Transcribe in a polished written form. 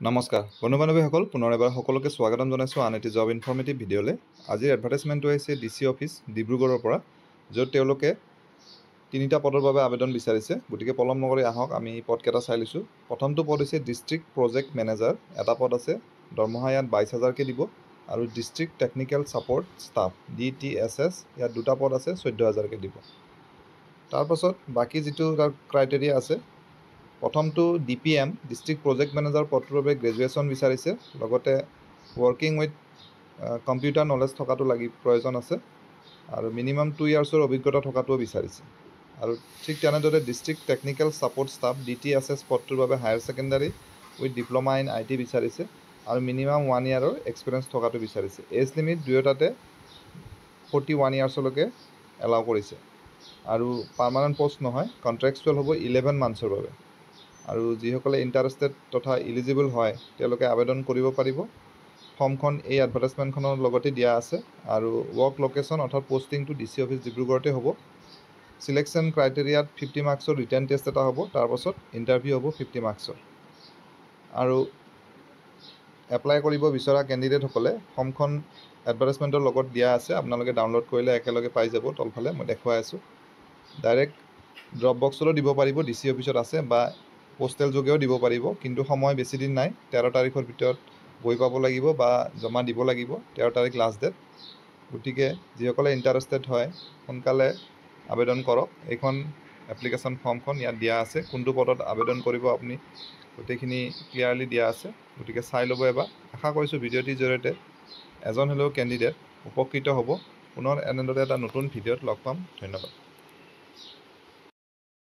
নমস্কাৰ বন্ধু বান্ধৱীসকল পুনৰ এবাৰ সকলোকে স্বাগতম জনাইছোঁ আন এটি জব ইনফৰ্মেটিভ ভিডিঅ'লৈ। আজিৰ এডভাৰটাইজমেণ্টটো আহিছে DC অফিচ ডিব্ৰুগড়ৰ পৰা, য'ত তেওঁলোকে 3টা পদৰ বাবে আবেদন বিচাৰিছে। গতিকে পলম নকৰি আহক আমি পদকেইটা চাই লৈছোঁ। প্ৰথমটো পদ হৈছে ডিষ্ট্ৰিক্ট প্ৰজেক্ট মেনেজাৰ, এটা পদ আছে, দৰমহা ইয়াত 22,000কৈ দিব। আৰু district technical support staff DTSS ইয়াত 2টা পদ আছে, 14,000কৈ দিব। তাৰপাছত বাকী যিটো তাৰ ক্ৰাইটেৰিয়া আছে, প্ৰথমটো DPM ডিষ্ট্ৰিক্ট প্ৰজেক্ট মেনেজাৰ পদটোৰ বাবে গ্ৰেজুৱেশ্যন বিচাৰিছে, লগতে ৱৰ্কিং উইথ কম্পিউটাৰ নলেজ থকাটো প্ৰয়োজন আছে, আৰু মিনিমাম 2 ইয়াৰ্ছৰ অভিজ্ঞতা থকাটোও বিচাৰিছে। আৰু ঠিক তেনেদৰে district technical support staff DTSS পদটোৰ বাবে higher secondary with diploma in IT বিচাৰিছে, আৰু মিনিমাম 1 ইয়াৰৰ এক্সপিৰিয়েঞ্চ থকাটো বিচাৰিছে। এজ লিমিট দুয়োটাতে 41 ইয়াৰ্ছলৈকে এলাউ কৰিছে, আৰু পাৰ্মানেণ্ট পষ্ট নহয়, কণ্ট্ৰেকচুৱেল হ'ব 11 মান্থছৰ বাবে। আৰু যিসকলে ইণ্টাৰেষ্টেড তথা ইলিজিবল হয় তেওঁলোকে আবেদন কৰিব পাৰিব। ফৰ্মখন এই এডভাৰটাইজমেণ্টখনৰ লগতে দিয়া আছে, আৰু ৱৰ্ক লোকেশ্যন অৰ্থাৎ পষ্টিংটো DC অফিচ ডিব্ৰুগড়তে হ'ব। চিলেকশ্যন ক্ৰাইটেৰিয়াত 50 মাৰ্কছৰ ৰিটেন টেষ্ট এটা হ'ব, তাৰপাছত ইণ্টাৰভিউ হ'ব 50 মাৰ্কছৰ। আৰু এপ্লাই কৰিব বিচৰা কেণ্ডিডেটসকলে ফৰ্মখন এডভাৰটাইজমেণ্টৰ লগত দিয়া আছে, আপোনালোকে ডাউনলোড কৰিলে একেলগে পাই যাব। তলফালে মই দেখুৱাই আছোঁ। ডাইৰেক্ট ড্ৰপ বক্সলৈ দিব পাৰিব, DC অফিচত আছে, বা পোষ্টেল যোগেও দিব পাৰিব, কিন্তু সময় বেছি দিন নাই। 13 তাৰিখৰ ভিতৰত গৈ পাব লাগিব বা জমা দিব লাগিব। 13 তাৰিখ লাষ্ট ডেট। গতিকে যিসকলে ইণ্টাৰেষ্টেড হয় সোনকালে আবেদন কৰক। এইখন এপ্লিকেশ্যন ফৰ্মখন ইয়াত দিয়া আছে, কোনটো পদত আবেদন কৰিব আপুনি গোটেইখিনি ক্লিয়াৰলি দিয়া আছে। গতিকে চাই ল'ব এবাৰ। আশা কৰিছোঁ ভিডিঅ'টিৰ জৰিয়তে এজন হ'লেও কেণ্ডিডেট উপকৃত হ'ব। পুনৰ এনেদৰে এটা নতুন ভিডিঅ'ত লগ পাম। ধন্যবাদ।